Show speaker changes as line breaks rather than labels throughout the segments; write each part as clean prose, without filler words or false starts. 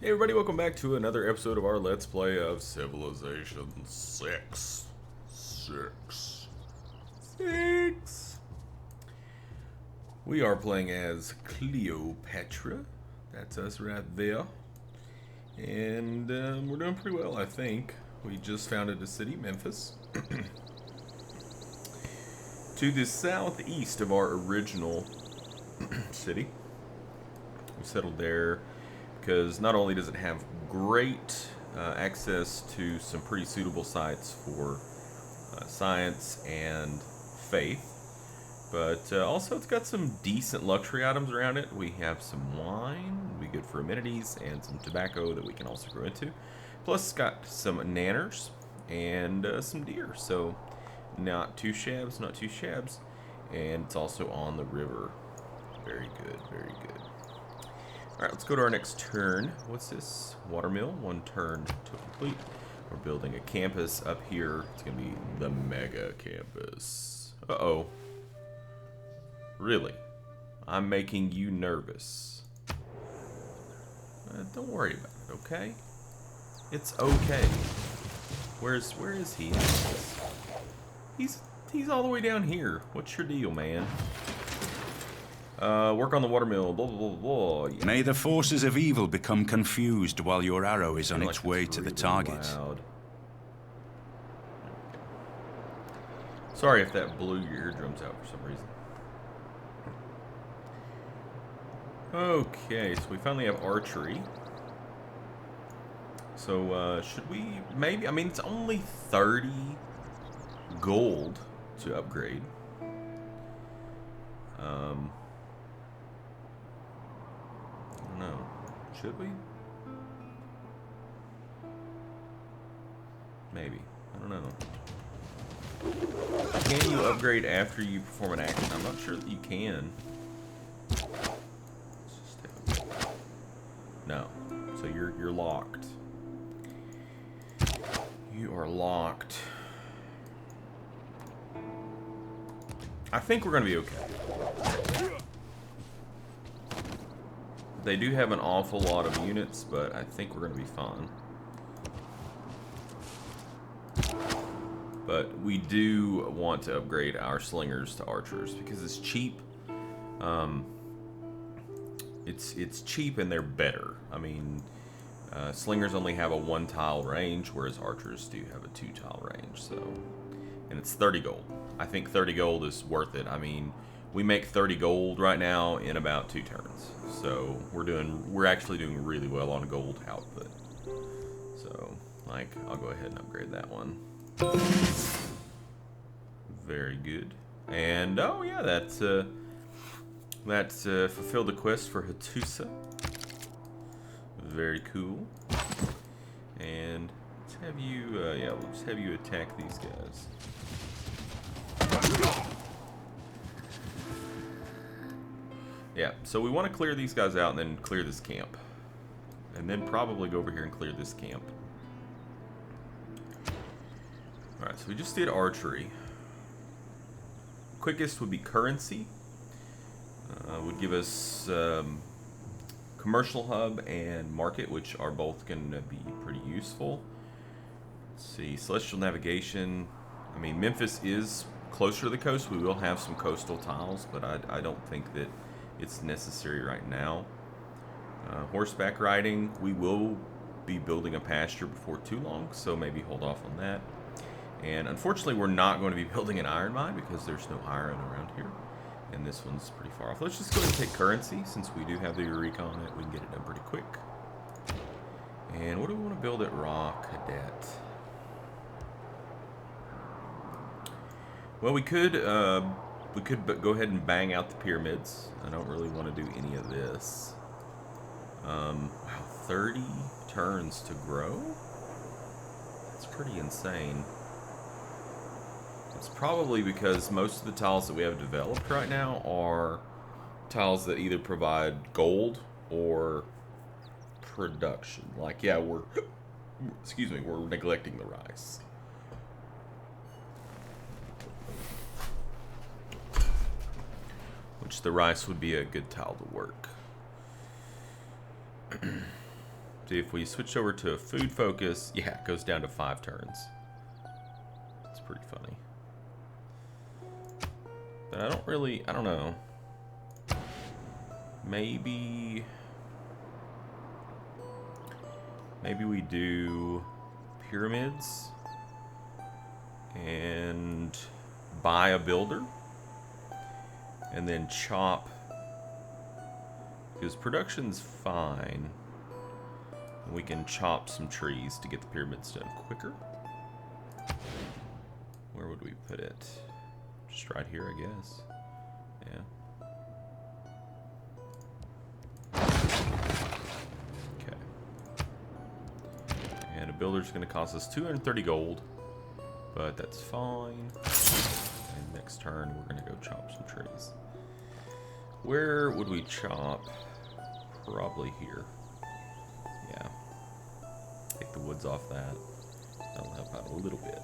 Hey everybody, welcome back to another episode of our Let's Play of Civilization 6. 6. We are playing as Cleopatra. That's us right there. And we're doing pretty well, I think. We just founded a city, Memphis. To the southeast of our original city. We settled there because not only does it have great access to some pretty suitable sites for science and faith, but also it's got some decent luxury items around it. We have some wine, would be good for amenities, and some tobacco that we can also grow into. Plus it's got some nanners and some deer, so not too shabs, not too shabs. And it's also on the river. Very good, very good. Alright, let's go to our next turn. What's this? Watermill. One turn to complete. We're building a campus up here. It's going to be the mega campus. Uh-oh. Really? I'm making you nervous. Don't worry about it, okay? It's okay. Where is he? He's all the way down here. What's your deal, man? Work on the watermill, blah, blah, blah, blah. Yeah.
May the forces of evil become confused while your arrow is on its way to the target.
Loud. Sorry if that blew your eardrums out for some reason. Okay, so we finally have archery. So, should we maybe, I mean, it's only 30 gold to upgrade. No. Should we? Maybe. I don't know. Can you upgrade after you perform an action? I'm not sure that you can. Let's just take a look. No. So you're locked. You are locked. I think we're gonna be okay. They do have an awful lot of units, but I think we're going to be fine. But we do want to upgrade our slingers to archers because it's cheap. It's cheap and they're better. I mean, slingers only have a 1-tile range, whereas archers do have a 2-tile range. So, and it's 30 gold. I think 30 gold is worth it. I mean, we make 30 gold right now in about 2 turns. So we're actually doing really well on gold output. So, like, I'll go ahead and upgrade that one. Very good. And oh yeah, that's fulfilled the quest for Hattusa. Very cool. And let's have you yeah, we'll just have you attack these guys. Yeah, so we want to clear these guys out and then clear this camp. And then probably go over here and clear this camp. Alright, so we just did archery. Quickest would be currency. Would give us commercial hub and market, which are both going to be pretty useful. Let's see, celestial navigation. I mean, Memphis is closer to the coast. We will have some coastal tiles, but I don't think that it's necessary right now. Horseback riding, we will be building a pasture before too long, so maybe hold off on that. And unfortunately, we're not going to be building an iron mine because there's no iron around here. And this one's pretty far off. Let's just go ahead and take currency, since we do have the Eureka on it. We can get it done pretty quick. And what do we want to build at Raw Cadet? Well, we could go ahead and bang out the pyramids. I don't really want to do any of this. Wow, 30 turns to grow? That's pretty insane. It's probably because most of the tiles that we have developed right now are tiles that either provide gold or production. Like, yeah, we're neglecting the rice. Which the rice would be a good tile to work. See, if we switch over to a food focus, yeah, it goes down to 5 turns. It's pretty funny. But I don't know. Maybe we do pyramids and buy a builder and then chop, because production's fine. We can chop some trees to get the pyramids done quicker. Where would we put it? Just right here, I guess. Yeah. Okay. And a builder's going to cost us 230 gold, but that's fine. And next turn, we're going to go chop some trees. Where would we chop? Probably here. Yeah. Take the woods off that. That'll help out a little bit.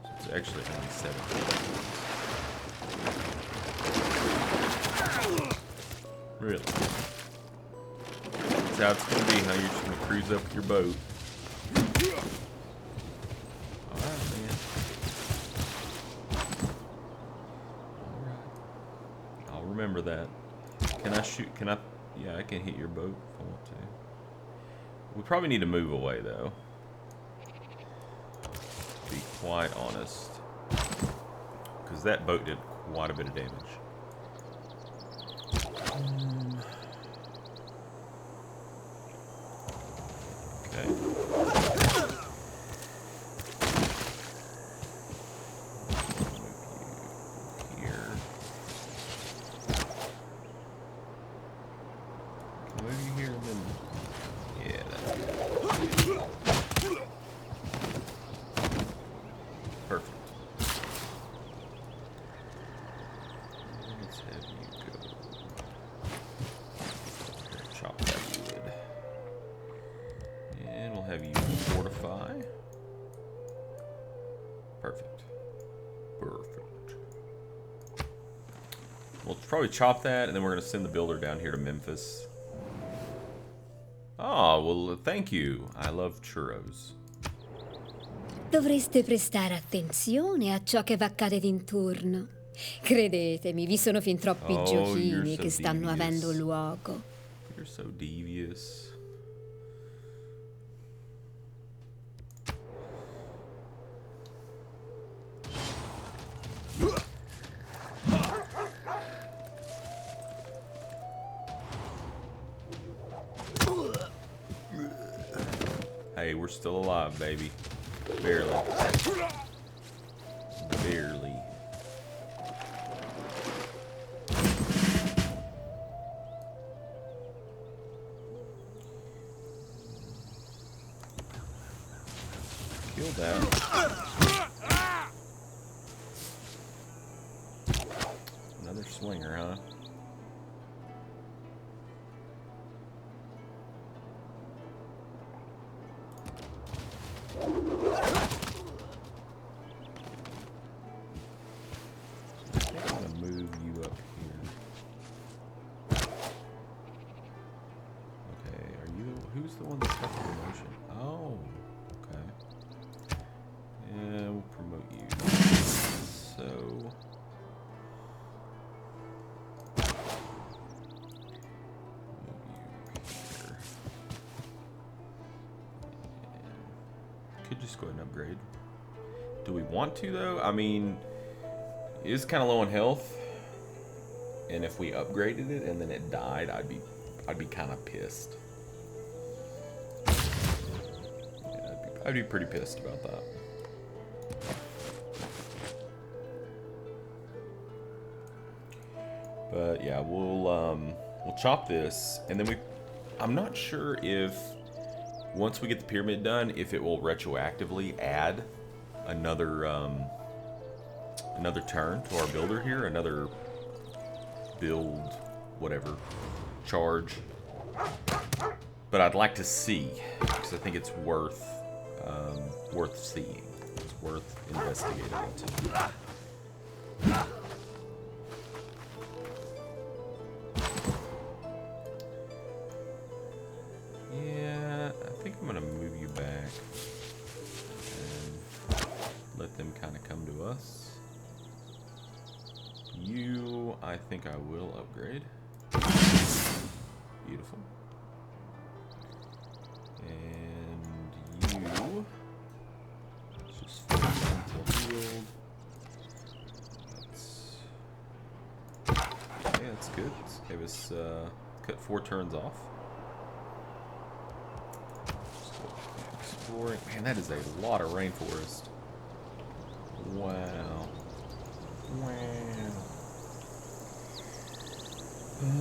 So it's actually only 17. Really? That's how it's going to be, huh? You're just going to cruise up with your boat. Remember that. Can I shoot? Can I? Yeah, I can hit your boat if I want to. We probably need to move away, though. To be quite honest. Because that boat did quite a bit of damage. Okay. Have you fortify. Perfect. Perfect. We'll probably chop that, and then we're going to send the builder down here to Memphis. Oh, well, thank you. I love churros.
Dovreste prestare attenzione a ciò che accade d'intorno. Credetemi, vi sono fin troppi giochini che stanno avendo luogo.
You're so devious. Hey, we're still alive, baby. Barely. Barely. Kill that. Another swinger, huh? Who's the one that's got the promotion? Oh, okay. Yeah, we'll promote you. So, move you here. And could just go ahead and upgrade. Do we want to though? I mean, it is kind of low on health, and if we upgraded it and then it died, I'd be kind of pissed. I'd be pretty pissed about that. But yeah, we'll chop this, and then I'm not sure if once we get the pyramid done, if it will retroactively add another turn to our builder here, another build, whatever, charge. But I'd like to see, because I think it's worth seeing. It's worth investigating into. come to us. You, I think I will upgrade. Beautiful. And you, just until healed. Okay, that's good. Let's give us cut 4 turns off. Exploring. Man, that is a lot of rainforest. Wow. Wow. Okay,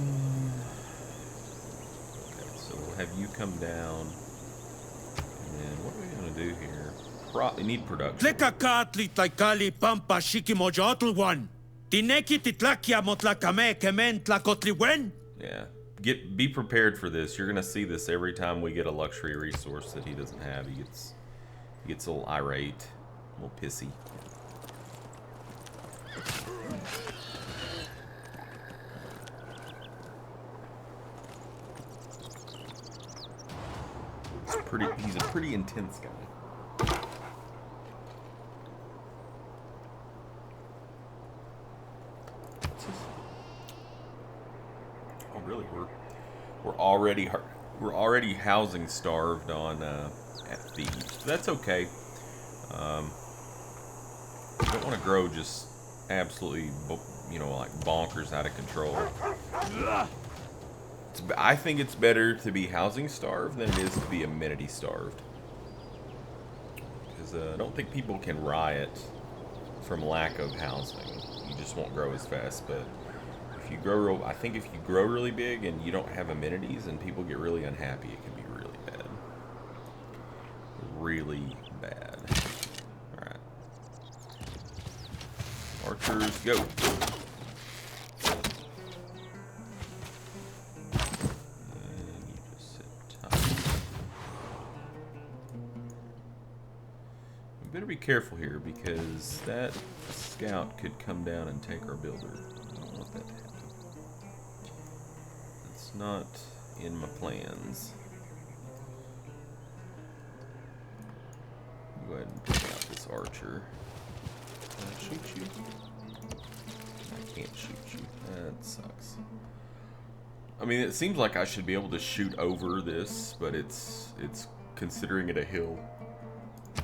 so we'll have you come down. And then what are we going to do here? We need production. Yeah. Be prepared for this. You're going to see this every time we get a luxury resource that he doesn't have. He gets a little irate, a little pissy. He's a pretty intense guy. Oh, really? We're already housing starved on at Thebes. That's okay. We don't want to grow just absolutely, like bonkers out of control. I think it's better to be housing starved than it is to be amenity starved. Because I don't think people can riot from lack of housing. You just won't grow as fast. But if you grow, I think if you grow really big and you don't have amenities and people get really unhappy, it can be really bad. Really bad. Alright. Archers, go! Be careful here because that scout could come down and take our builder. I don't want that to happen. It's not in my plans. Go ahead and take out this archer. Can I shoot you? I can't shoot you. That sucks. I mean, it seems like I should be able to shoot over this, but it's considering it a hill.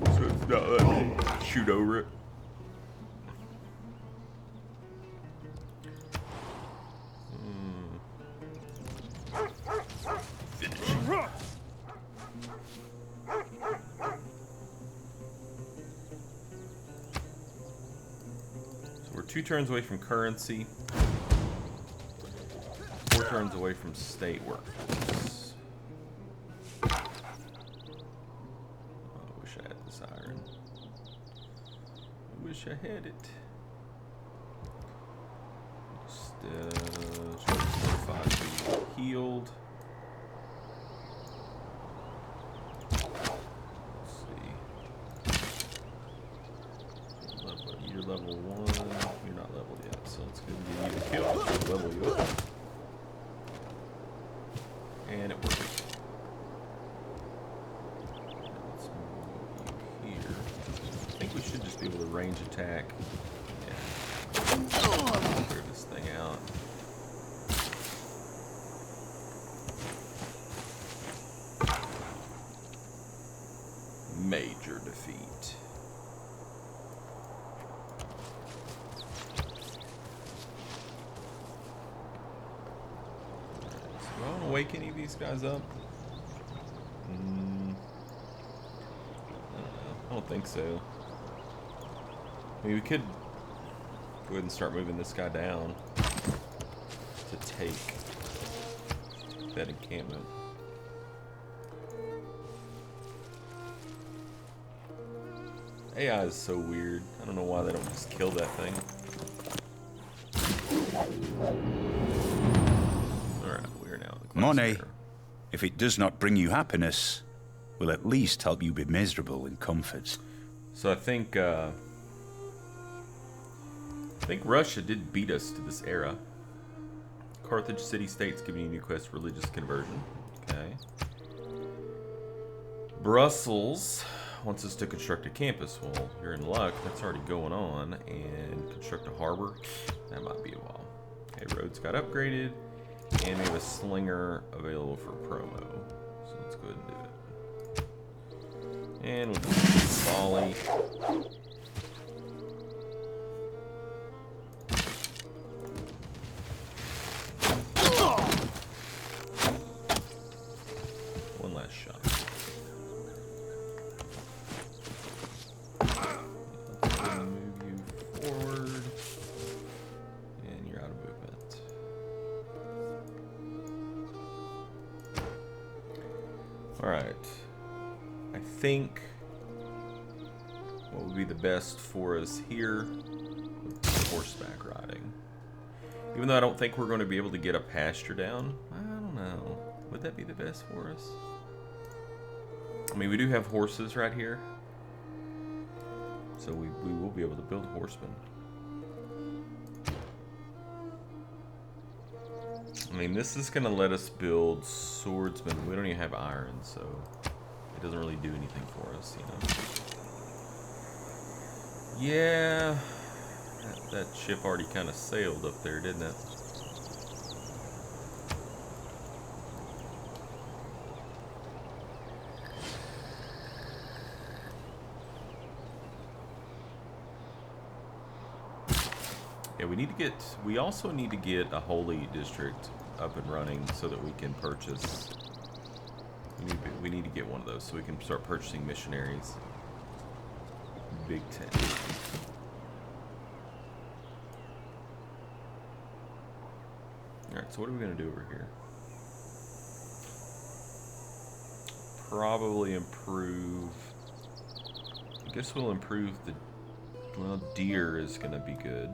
So it's not letting me shoot over it. Finish. So we're 2 turns away from currency. 4 turns away from state workforce. I had it. Just 45 healed. Let's see. You're level 1. You're not leveled yet, so let's go give you a kill. Level you up. And it worked. Should just be able to range attack. Yeah. Clear this thing out. Major defeat. So do I want to wake any of these guys up? I don't think so. I mean, we could go ahead and start moving this guy down to take that encampment. AI is so weird. I don't know why they don't just kill that thing. Alright, we are now in the class
Money,
era.
if it does not bring you happiness, will at least help you be miserable in comfort.
So I think Russia did beat us to this era. Carthage city-states giving you a new quest, religious conversion. Okay. Brussels wants us to construct a campus. Well, you're in luck. That's already going on. And construct a harbor. That might be a while. Okay, roads got upgraded. And we have a slinger available for promo. So let's go ahead and do it. And we'll do volley. One last shot. Let's go ahead and move you forward. And you're out of movement. Alright. I think what would be the best for us here would be horseback riding. Even though I don't think we're going to be able to get a pasture down, I don't know. Would that be the best for us? I mean, we do have horses right here. So we will be able to build horsemen. I mean, this is going to let us build swordsmen. We don't even have iron, so it doesn't really do anything for us, you know. Yeah, that ship already kind of sailed up there, didn't it? Yeah, we also need to get a holy district up and running so that we can purchase. We need to get one of those so we can start purchasing missionaries. Big Ten. Alright, so what are we going to do over here? Probably improve. I guess we'll improve the. Well, deer is going to be good.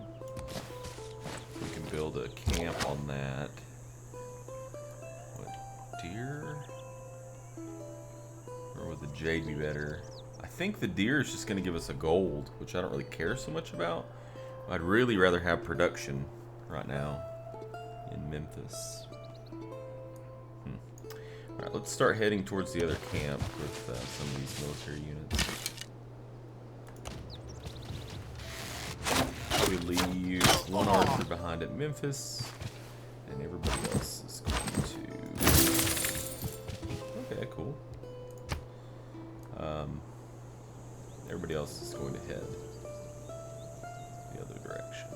We can build a camp on that. What, deer? Or would the jade be better? I think the deer is just going to give us a gold, which I don't really care so much about. I'd really rather have production right now in Memphis. Alright, let's start heading towards the other camp with some of these military units. We leave one archer behind at Memphis, and everybody else is going to... Okay, cool. Everybody else is going to head the other direction.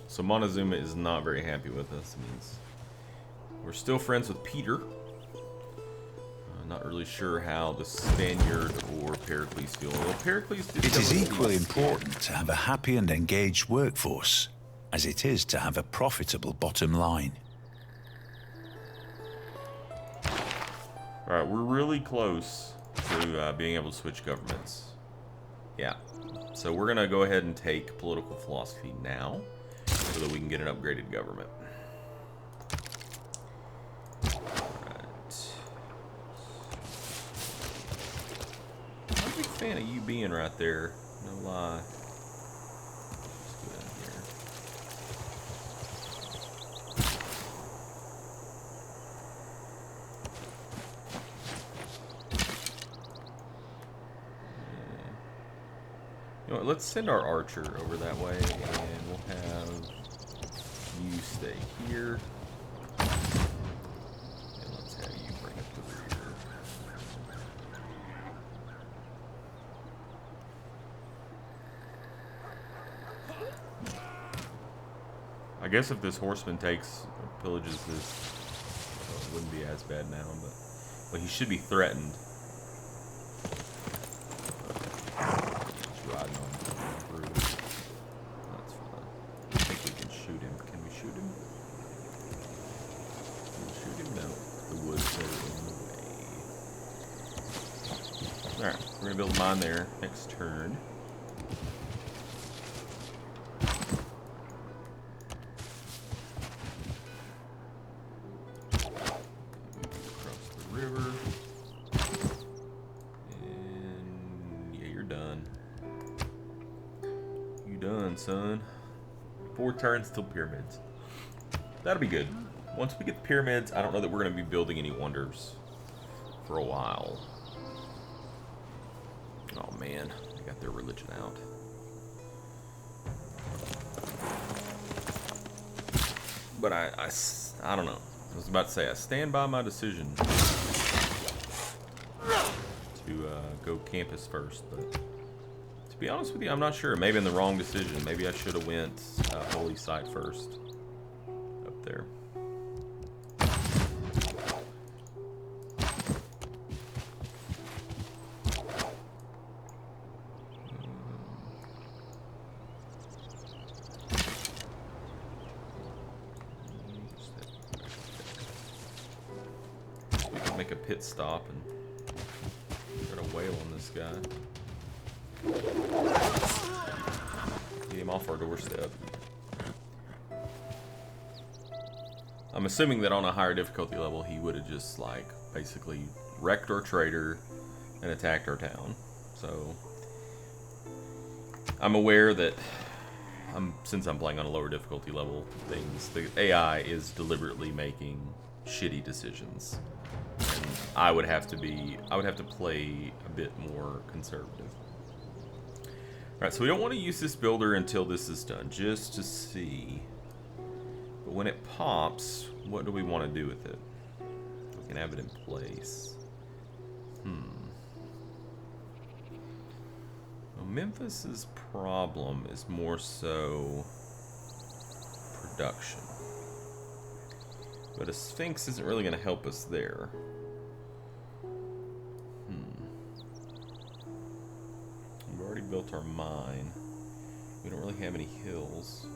So Montezuma is not very happy with us. It means we're still friends with Peter. Not really sure how the Spaniard or Pericles feel. Well, Pericles did
It is equally important to have a happy and engaged workforce as it is to have a profitable bottom line.
Alright, we're really close to being able to switch governments. Yeah. So we're going to go ahead and take political philosophy now so that we can get an upgraded government. I'm a big fan of you being right there. No lie. Let's go down here. You know what, let's send our archer over that way, and we'll have you stay here. And let's have you bring up the rear. I guess if this horseman takes or pillages this, it wouldn't be as bad now, but well, he should be threatened. He's riding on through. That's fine. I think we can shoot him. Can we shoot him? Can we shoot him? No. The woods are in the way. Alright, we're gonna build mine there next turn. Son. 4 turns till pyramids. that'll be good. Once we get the pyramids, I don't know that we're going to be building any wonders for a while. Oh man, they got their religion out. But I don't know. I was about to say, I stand by my decision to go campus first, but to be honest with you, I'm not sure. Maybe in the wrong decision. Maybe I should have went holy site first up there. Make a pit stop and try to wail on this guy. Get him off our doorstep. I'm assuming that on a higher difficulty level he would have just like basically wrecked our trader and attacked our town. So I'm aware that since I'm playing on a lower difficulty level, the AI is deliberately making shitty decisions. And I would have to play a bit more conservative. Alright, so we don't want to use this builder until this is done, just to see. But when it pops, what do we want to do with it? We can have it in place. Well, Memphis's problem is more so production. But a Sphinx isn't really going to help us there. We've already built our mine. We don't really have any hills.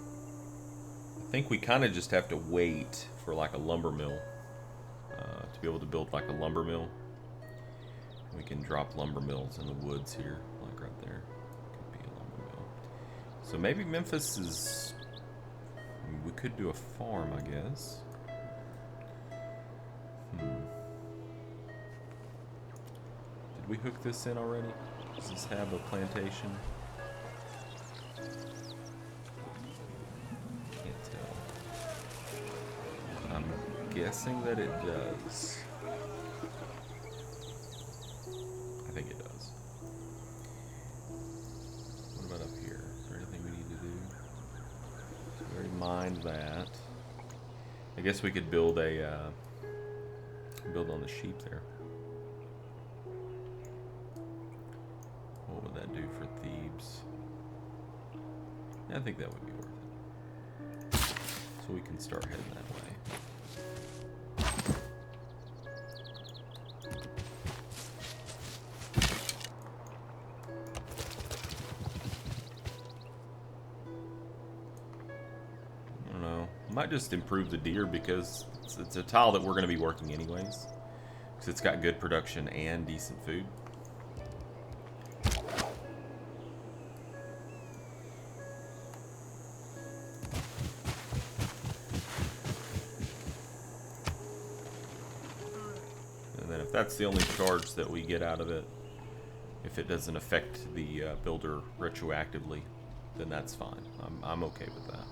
I think we kind of just have to wait for like a lumber mill to be able to build like a lumber mill. We can drop lumber mills in the woods here, like right there. Could be a lumber mill. So maybe Memphis is... I mean, we could do a farm, I guess. Did we hook this in already? Does this have a plantation? Can't tell. I'm guessing that it does. I think it does. What about up here? Is there anything we need to do? So we already mined that. I guess we could build a build on the sheep there. What would that do for Thebes? Yeah, I think that would be worth it. So we can start heading that way. I don't know. Might just improve the deer because it's a tile that we're going to be working anyways. Because it's got good production and decent food. And then if that's the only charge that we get out of it, if it doesn't affect the builder retroactively, then that's fine. I'm okay with that.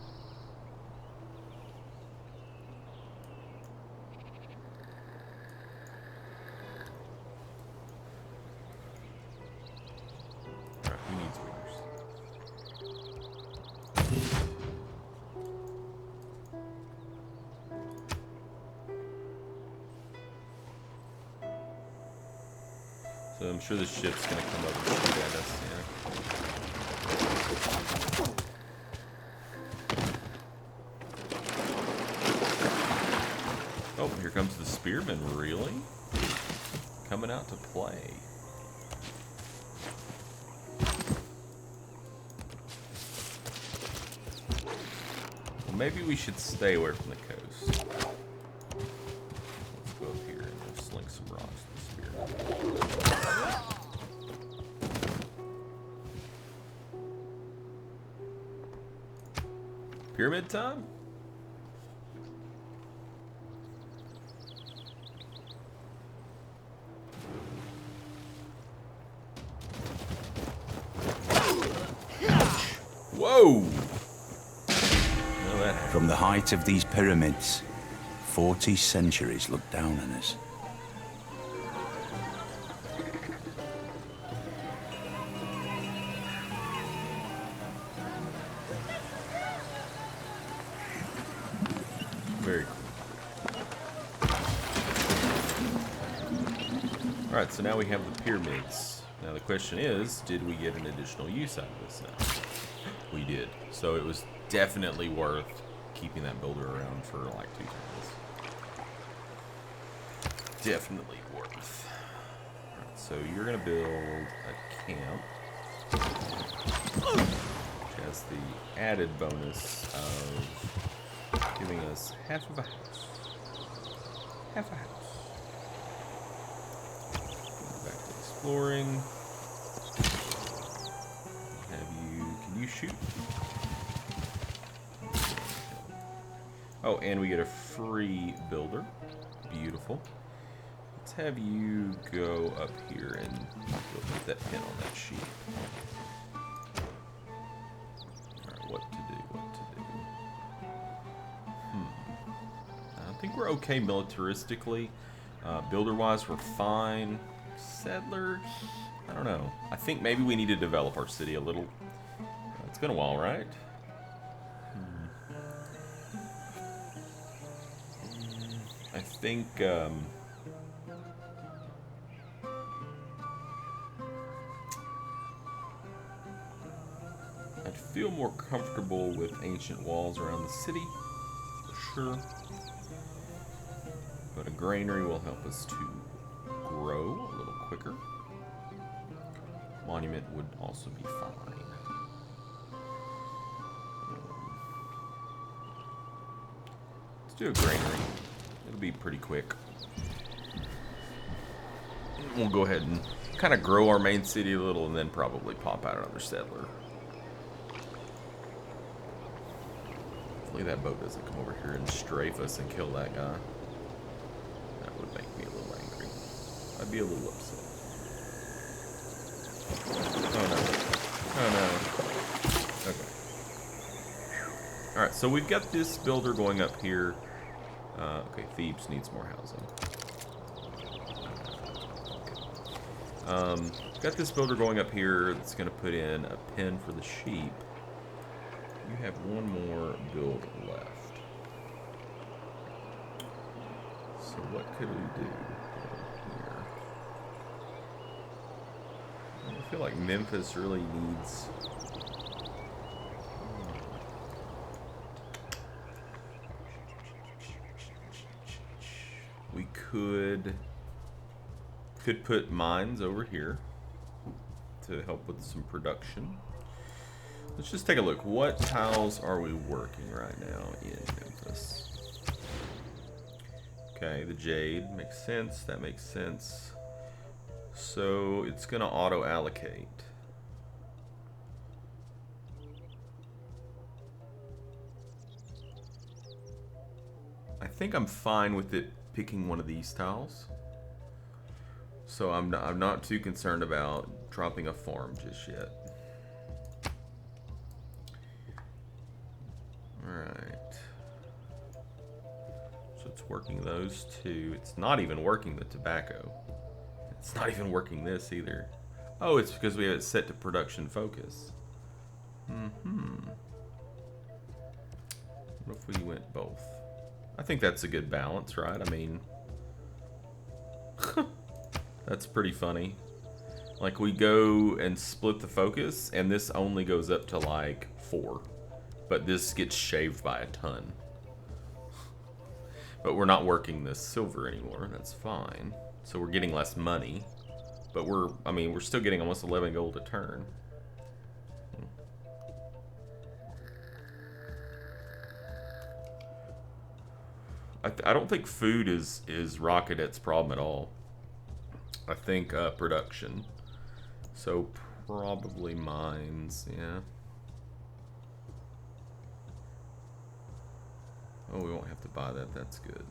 So I'm sure this ship's gonna come up and shoot at us, yeah. Oh, here comes the spearman, really? Coming out to play. Well, maybe we should stay away from the coast. Let's go up here and just sling some rocks to the spearman. Pyramid time?
From the height of these pyramids, 40 centuries look down on us.
Very cool. Alright, so now we have the pyramids. Now the question is, did we get an additional use out of this now? We did. So it was definitely worth keeping that builder around for like 2 turns. Definitely worth. Alright, so you're going to build a camp. Which has the added bonus of giving us half of a house. Half a house. Go back to exploring. Have you... Can you shoot? Oh, and we get a free builder. Beautiful. Let's have you go up here and put that pin on that sheep. Alright, what to do, what to do. I think we're okay militaristically. Builder-wise, we're fine. Settlers? I don't know. I think maybe we need to develop our city a little. It's been a while, right? I think, I'd feel more comfortable with ancient walls around the city, for sure. But a granary will help us to grow a little quicker. Monument would also be fine. Let's do a granary. It'll be pretty quick. We'll go ahead and kind of grow our main city a little and then probably pop out another settler. Hopefully that boat doesn't come over here and strafe us and kill that guy. That would make me a little angry. I'd be a little upset. Oh no. Oh no. Okay. Alright, so we've got this builder going up here. Okay, Thebes needs more housing. Got this builder going up here that's going to put in a pen for the sheep. You have one more build left. So what could we do here? I feel like Memphis really needs... We could put mines over here to help with some production. Let's just take a look. What tiles are we working right now in Memphis? Okay, the jade makes sense. That makes sense. So it's going to auto-allocate. I think I'm fine with it picking one of these tiles. So I'm not too concerned about dropping a farm just yet. Alright. So it's working those two. It's not even working the tobacco. It's not even working this either. Oh, it's because we have it set to production focus. What if we went both? I think that's a good balance, right? I mean... That's pretty funny. Like, we go and split the focus, and this only goes up to, like, 4. But this gets shaved by a ton. But we're not working this silver anymore. That's fine. So we're getting less money. But we're still getting almost 11 gold a turn. I don't think food is Rocket's problem at all. I think production. So probably mines, yeah. Oh, we won't have to buy that. That's good.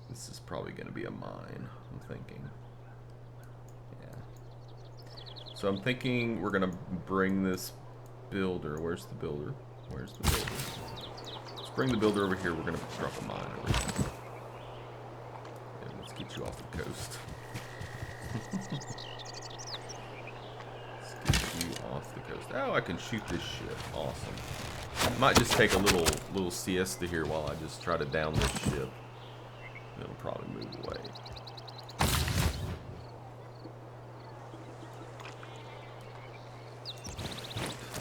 This is probably going to be a mine, I'm thinking. Yeah. So I'm thinking we're gonna bring this builder. Where's the builder? Where's the builder? Let's bring the builder over here. We're gonna drop a mine over here. Yeah, let's get you off the coast. Let's get you off the coast. Oh, I can shoot this ship. Awesome. Might just take a little siesta here while I just try to down this ship. It'll probably move away.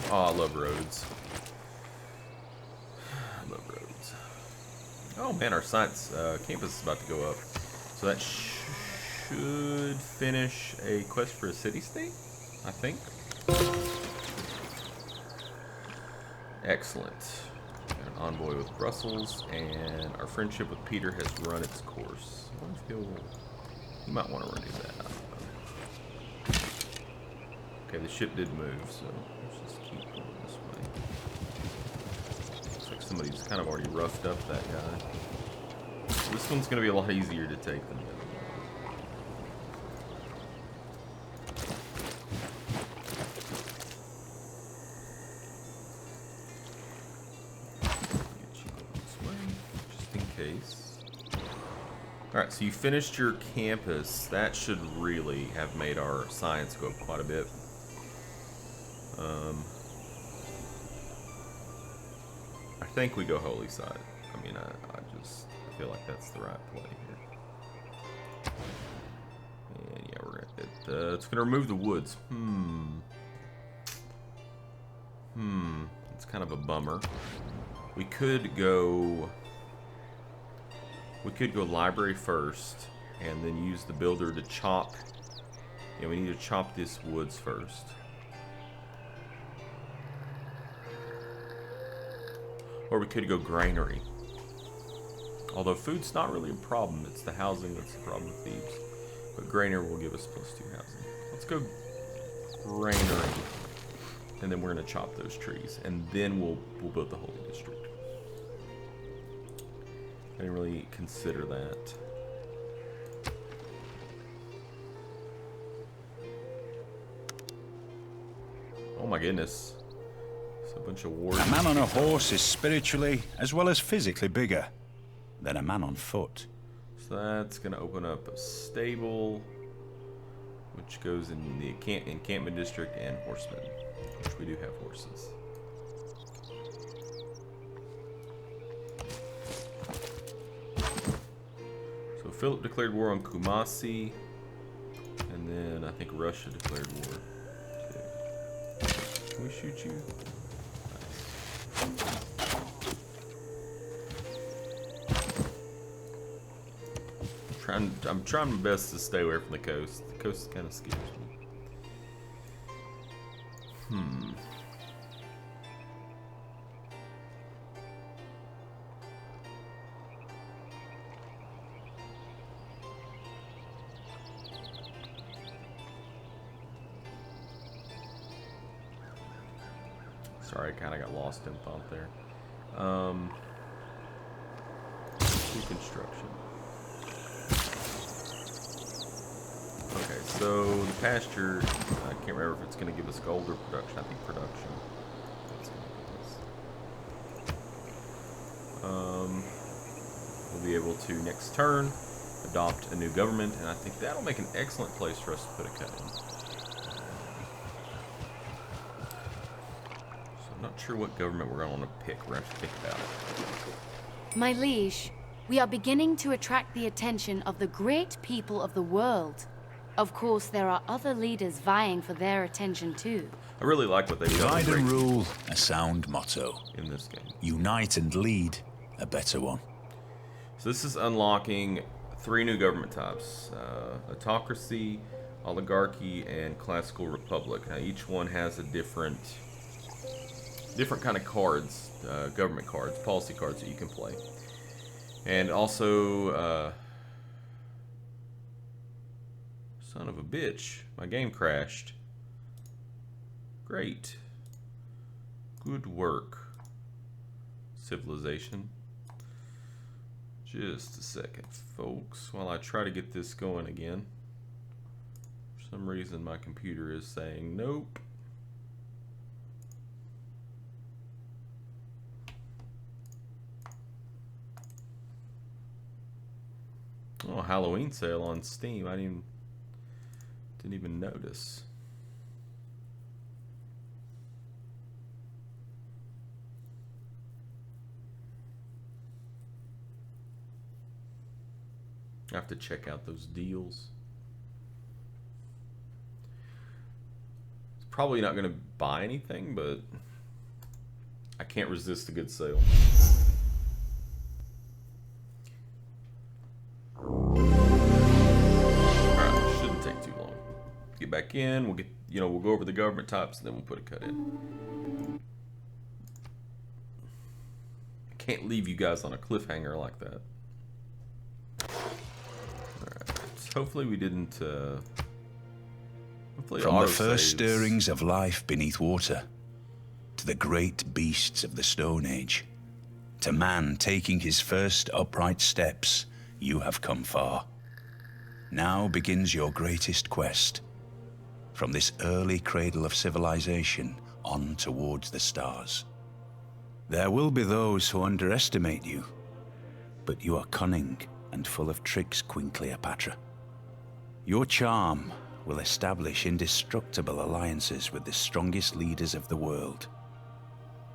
Oh, I love roads. I love roads. Oh man, our science campus is about to go up. So that should finish a quest for a city-state, I think. Excellent. Got an envoy with Brussels, and our friendship with Peter has run its course. I wonder if he might want to renew that. I don't know. Okay, the ship did move, so let's just keep going this way. Looks like somebody's kind of already roughed up that guy. This one's going to be a lot easier to take than the other one. Alright, so you finished your campus. That should really have made our science go up quite a bit. I think we go holy side. I mean, I feel like that's the right play here. And yeah, it's gonna remove the woods. It's kind of a bummer. We could go library first, and then use the builder to chop. Yeah, we need to chop this woods first. Or we could go granary. Although food's not really a problem, it's the housing that's the problem with Thebes. But granary will give us +2 housing. Let's go granary. And then we're gonna chop those trees. And then we'll build the holy district. I didn't really consider that. Oh my goodness. It's a bunch of warriors.
A man on a horse is spiritually as well as physically bigger than a man on foot.
So that's going to open up a stable, which goes in the encampment district, and horsemen, which we do have horses. So Philip declared war on Kumasi, and then I think Russia declared war too. Can we shoot you? Nice. I'm trying my best to stay away from the coast. The coast kind of scares me. Sorry, I kind of got lost in thought there. Reconstruction. Okay, so the pasture, I can't remember if it's going to give us gold or production. I think production. That's going to give us. We'll be able to, next turn, adopt a new government, and I think that'll make an excellent place for us to put a cut in. I'm not sure what government we're going to want to pick. We're going to have to think about it.
My liege, we are beginning to attract the attention of the great people of the world. Of course, there are other leaders vying for their attention too.
I really like what they do.
Divide and rule, a sound motto.
In this game.
Unite and lead, a better one.
So this is unlocking 3 new government types. Autocracy, oligarchy, and classical republic. Now each one has a different kind of cards, government cards, policy cards that you can play. And also, son of a bitch, my game crashed. Great. Good work. Civilization. Just a second, folks, while I try to get this going again. For For some reason my computer is saying nope. Oh, Halloween sale on Steam. I didn't even notice. I have to check out those deals. It's probably not going to buy anything, but I can't resist a good sale. Alright, shouldn't take too long. Get back in, we'll get, we'll go over the government types and then we'll put a cut in. I can't leave you guys on a cliffhanger like that. Hopefully we didn't, hopefully
From the first stirrings of life beneath water, to the great beasts of the Stone Age, to man taking his first upright steps, you have come far. Now begins your greatest quest. From this early cradle of civilization on towards the stars. There will be those who underestimate you, but you are cunning and full of tricks, Queen Cleopatra. Your charm will establish indestructible alliances with the strongest leaders of the world.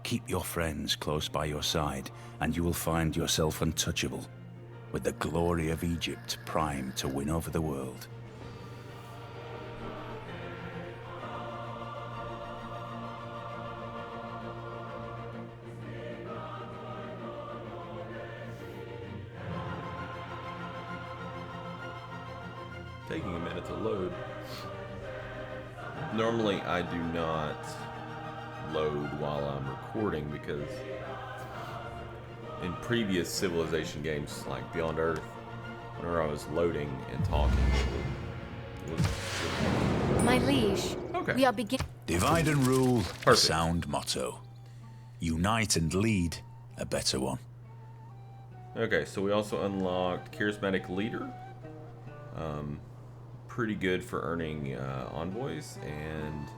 Keep your friends close by your side, and you will find yourself untouchable, with the glory of Egypt primed to win over the world.
Taking a minute to load. Normally I do not load while I'm recording because in previous Civilization games like Beyond Earth, whenever I was loading and talking, it was
My liege,
okay.
We are beginning.
Divide and rule, a
Perfect.
sound motto. Unite and lead, a better one.
Okay, so we also unlocked Charismatic Leader. Pretty good for earning envoys, and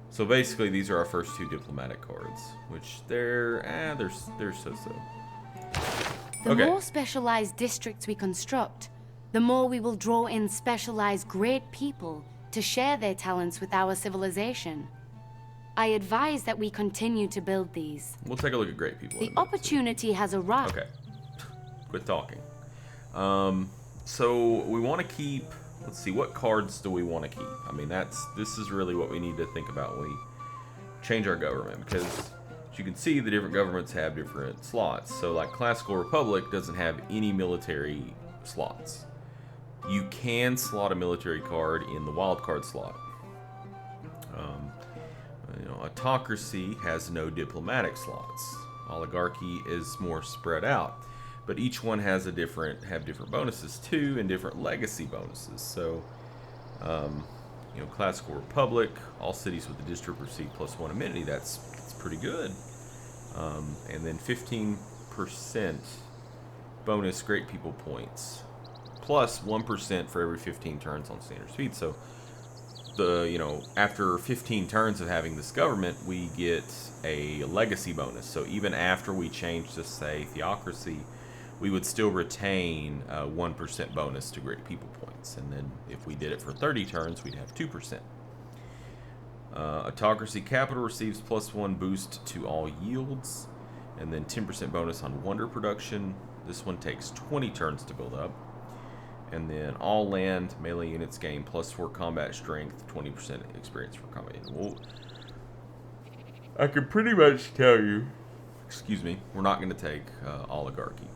so basically these are our first two diplomatic cards, which they're so-so.
The
Okay.
more specialized districts we construct, the more we will draw in specialized great people to share their talents with our civilization. I advise that we continue to build these.
We'll take a look at great people.
The
in a minute, too.
opportunity has arrived.
Okay. Quit talking. So we want to keep. Let's see, what cards do we want to keep? I mean, this is really what we need to think about when we change our government, because as you can see, the different governments have different slots. So like Classical Republic doesn't have any military slots. You can slot a military card in the wild card slot. Autocracy has no diplomatic slots. Oligarchy is more spread out. But each one has have different bonuses too, and different legacy bonuses. So, Classical Republic, all cities with the district receive +1 amenity. That's pretty good. And then 15% bonus Great People points, plus 1% for every 15 turns on standard speed. So, after 15 turns of having this government, we get a legacy bonus. So even after we change to say theocracy, we would still retain 1% bonus to Great People points. And then if we did it for 30 turns, we'd have 2%. Autocracy Capital receives +1 boost to all yields, and then 10% bonus on wonder production. This one takes 20 turns to build up. And then all land melee units gain +4 combat strength, 20% experience for combat. Well, I can pretty much tell you, we're not going to take oligarchy.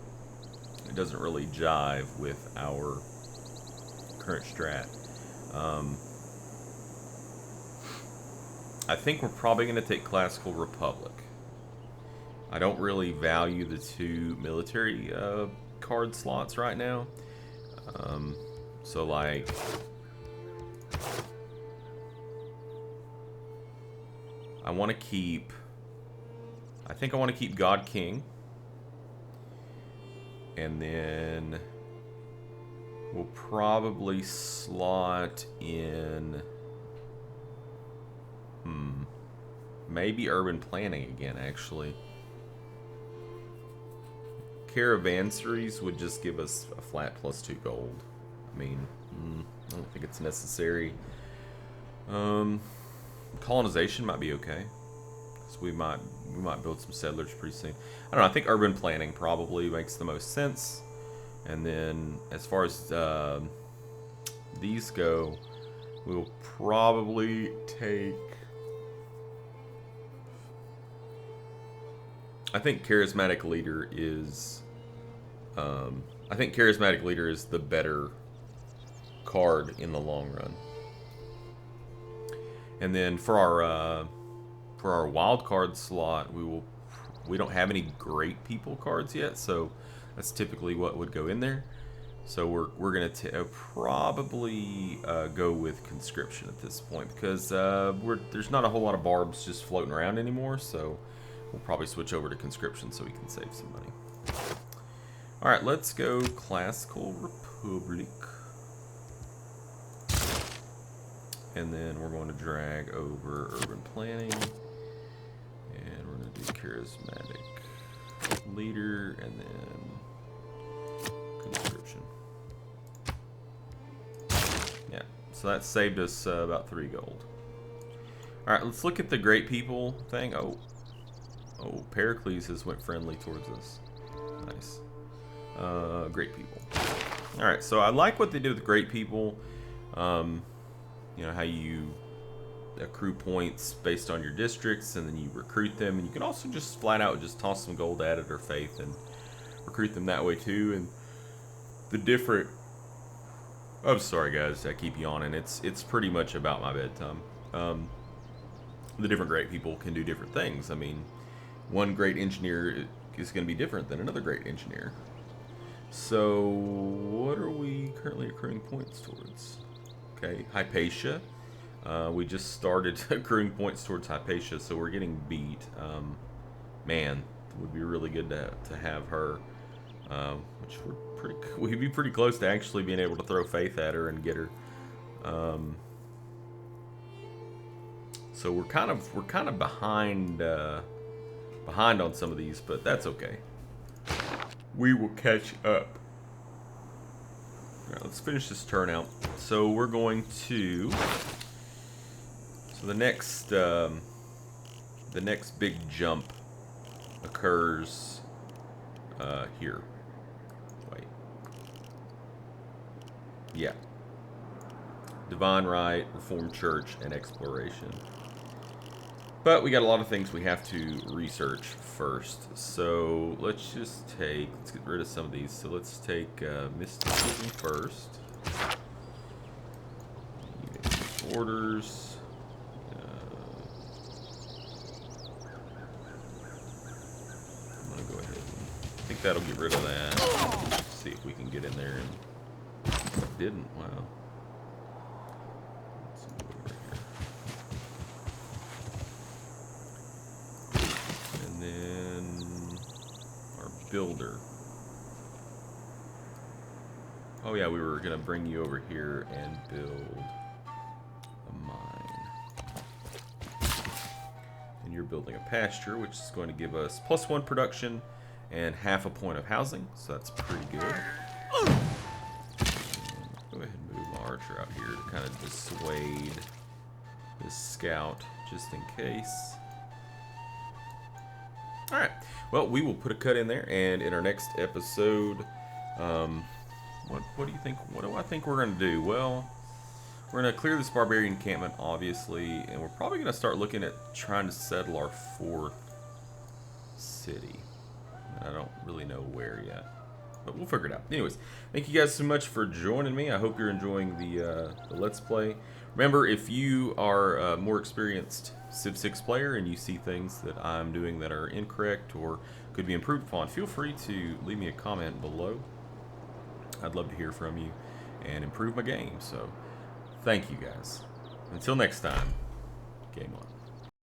It doesn't really jive with our current strat. I think we're probably going to take Classical Republic. I don't really value the two military card slots right now. So like, I want to keep, I think I want to keep God King. And then We'll probably slot in... maybe urban planning again, actually. Caravansaries would just give us a flat +2 gold. I mean, I don't think it's necessary. Colonization might be okay. So we might build some settlers pretty soon. I don't know, I think urban planning probably makes the most sense. And then as far as these go, we'll probably take... I think charismatic leader is the better card in the long run. And then for our wild card slot, we don't have any great people cards yet, so that's typically what would go in there. So we're gonna probably go with conscription at this point, because there's not a whole lot of barbs just floating around anymore. So we'll probably switch over to conscription so we can save some money. All right, let's go Classical Republic. And then we're going to drag over urban planning. And we're going to do charismatic leader and then conscription. Yeah, so that saved us about 3 gold. All right, let's look at the great people thing. Oh, Pericles has went friendly towards us. Nice. Great people. All right, so I like what they do with great people. You know, how you accrue points based on your districts, and then you recruit them, and you can also just flat out just toss some gold at it or faith and recruit them that way too. And the different... I'm sorry guys, I keep yawning. It's pretty much about my bedtime. The different great people can do different things. I mean, one great engineer is going to be different than another great engineer. So what are we currently accruing points towards? Okay, Hypatia. We just started accruing points towards Hypatia, so we're getting beat. Man, it would be really good to have her. Which we'd be pretty close to actually being able to throw faith at her and get her. So we're kind of behind on some of these, but that's okay. We will catch up. All right, let's finish this turn out. So we're going to... So the next big jump occurs here. Wait. Yeah. Divine Right, Reformed Church, and Exploration. But we got a lot of things we have to research first. So let's get rid of some of these. So let's take mysticism first. Orders. I'm gonna go ahead I think that'll get rid of that. Let's see if we can get in there. And it didn't. Wow. Builder. Oh yeah, we were gonna bring you over here and build a mine. And you're building a pasture, which is going to give us +1 production and half a point of housing, so that's pretty good. Go ahead and move my archer out here to kind of dissuade this scout, just in case. Alright, well, we will put a cut in there, and in our next episode, what do you think? What do I think we're going to do? Well, we're going to clear this barbarian encampment, obviously, and we're probably going to start looking at trying to settle our 4th city. I don't really know where yet, but we'll figure it out. Anyways, thank you guys so much for joining me. I hope you're enjoying the Let's Play. Remember, if you are a more experienced Civ 6 player and you see things that I'm doing that are incorrect or could be improved upon, feel free to leave me a comment below. I'd love to hear from you and improve my game. So, thank you guys. Until next time, game on.